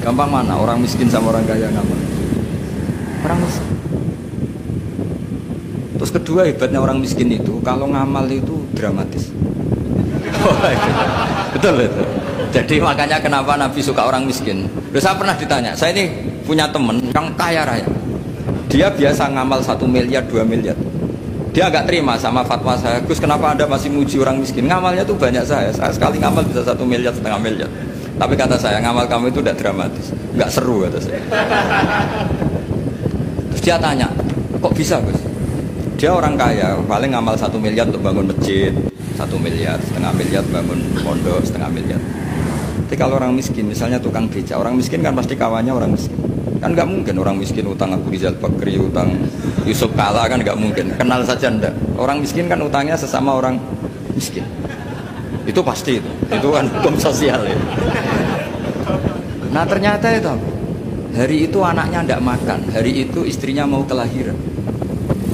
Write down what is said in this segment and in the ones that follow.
Gampang mana orang miskin sama orang kaya ngamal? Orang miskin. Terus kedua hebatnya orang miskin itu kalau ngamal itu dramatis. Betul betul. Jadi makanya kenapa Nabi suka orang miskin. Loh, saya pernah ditanya, saya ini punya teman yang kaya raya. Dia biasa ngamal 1 miliar, 2 miliar. Dia agak terima sama fatwa saya, Gus kenapa Anda masih muji orang miskin? Ngamalnya tuh banyak saya sekali ngamal bisa 1 miliar, setengah miliar. Tapi kata saya, ngamal kamu itu tidak dramatis, nggak seru kata saya. Terus dia tanya, kok bisa Gus? Dia orang kaya, paling ngamal 1 miliar untuk bangun masjid, 1 miliar, setengah miliar bangun pondok, setengah miliar. Tapi kalau orang miskin, misalnya tukang beca, orang miskin kan pasti kawannya orang miskin. Kan nggak mungkin orang miskin utang Abu Rizal Bakri, utang Yusuf Kala, kan nggak mungkin. Kenal saja ndak. Orang miskin kan utangnya sesama orang miskin. Itu pasti itu kan hukum sosial ya. Nah ternyata itu hari itu anaknya ndak makan, hari itu istrinya mau kelahiran.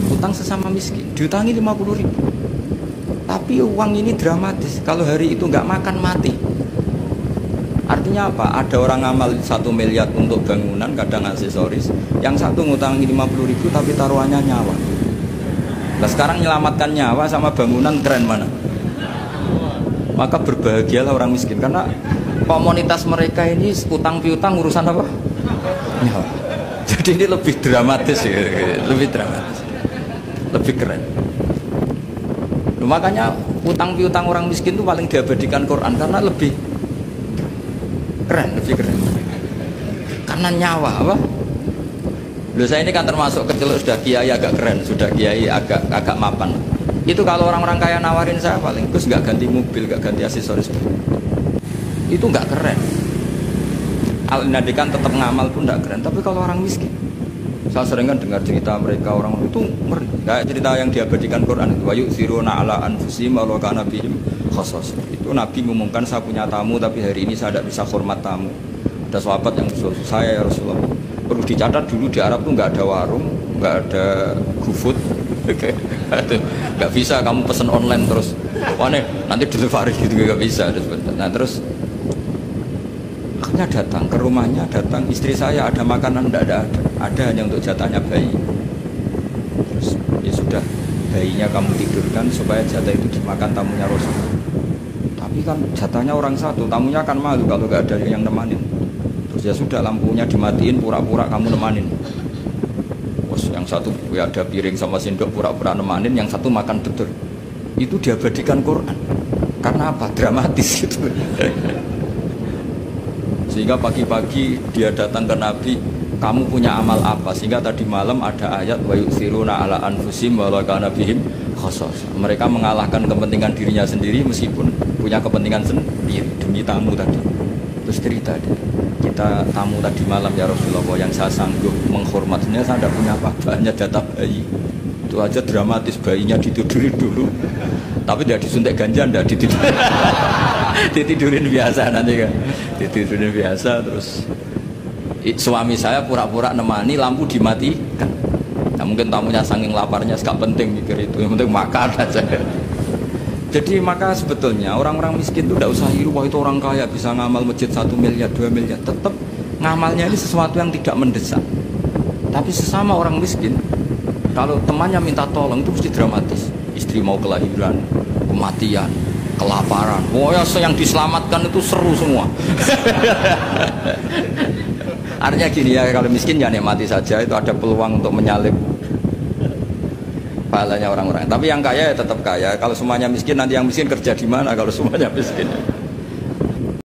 Utang sesama miskin, diutangi 50.000. Tapi uang ini dramatis. Kalau hari itu nggak makan mati. Artinya apa? Ada orang ngamal 1 miliar untuk bangunan, kadang aksesoris. Yang satu ngutangi 50.000 tapi taruhannya nyawa. Nah sekarang menyelamatkan nyawa sama bangunan keren mana? Maka berbahagialah orang miskin. Karena komunitas mereka ini utang piutang urusan apa? Nyawa. Jadi ini lebih dramatis ya. Lebih dramatis. Lebih keren. Makanya utang piutang orang miskin itu paling diabadikan Quran. Karena lebih keren, lebih keren. Karena nyawa apa? Loh saya ini kan termasuk kecil sudah kiai agak keren, sudah kiai agak mapan. Itu kalau orang-orang kaya nawarin saya paling terus nggak ganti mobil, nggak ganti aksesoris. Itu nggak keren. Al-Nadikan tetap ngamal pun nggak keren. Tapi kalau orang miskin, saya sering kan dengar cerita mereka orang itu kayak cerita yang diabadikan Quran itu. Wa yu'thiruna ala anfusihim walau kana bihim khassas. Itu Nabi ngumumkan saya punya tamu tapi hari ini saya tidak bisa hormat tamu. Ada sahabat yang usul saya ya Rasulullah. Perlu dicatat dulu di Arab tuh nggak ada warung, nggak ada GoFood, nggak bisa kamu pesen online terus. Wah nih nanti delivery gitu nggak bisa. Nah terus akhirnya datang ke rumahnya, datang istri saya ada makanan tidak ada hanya untuk jatahnya bayi. Terus ya sudah bayinya kamu tidurkan supaya jatah itu dimakan tamunya Rasul. Tapi kan jatahnya orang satu, tamunya akan malu kalau nggak ada yang nemanin. Terus ya sudah lampunya dimatiin, pura-pura kamu nemanin. Terus yang satu ya ada piring sama sendok pura-pura nemanin, yang satu makan betul. Itu diabadikan Quran. Karena apa? Dramatis gitu. Sehingga pagi-pagi dia datang ke Nabi, kamu punya amal apa? Sehingga tadi malam ada ayat wa yu'thiruna ala anfusihim walau kana bihim khassas. Mereka mengalahkan kepentingan dirinya sendiri meskipun punya kepentingan sendiri demi tamu tadi. Terus cerita dia, kita tamu tadi malam ya Rasulullah yang saya sanggup menghormatnya, saya tidak punya apa-apa, hanya jatah bayi. Itu aja dramatis, bayinya ditidurin dulu. Tapi tidak disuntik ganja, tidak ditidurin. Ditidurin biasa nanti kan. Ditidurin biasa terus suami saya pura-pura nemani, lampu dimatikan. Nah, mungkin tamunya saking laparnya gak penting mikir itu, yang penting makan aja. Jadi maka sebetulnya orang-orang miskin itu tidak usah iri, wah itu orang kaya bisa ngamal masjid 1 miliar, 2 miliar. Tetap ngamalnya ini sesuatu yang tidak mendesak. Tapi sesama orang miskin, kalau temannya minta tolong itu mesti dramatis. Istri mau kelahiran, kematian, kelaparan. Pokoknya yang diselamatkan itu seru semua. Artinya gini ya, kalau miskin ya nikmati saja, itu ada peluang untuk menyalip pahalanya orang-orang. Tapi yang kaya ya tetap kaya. Kalau semuanya miskin, nanti yang miskin kerja di mana kalau semuanya miskin?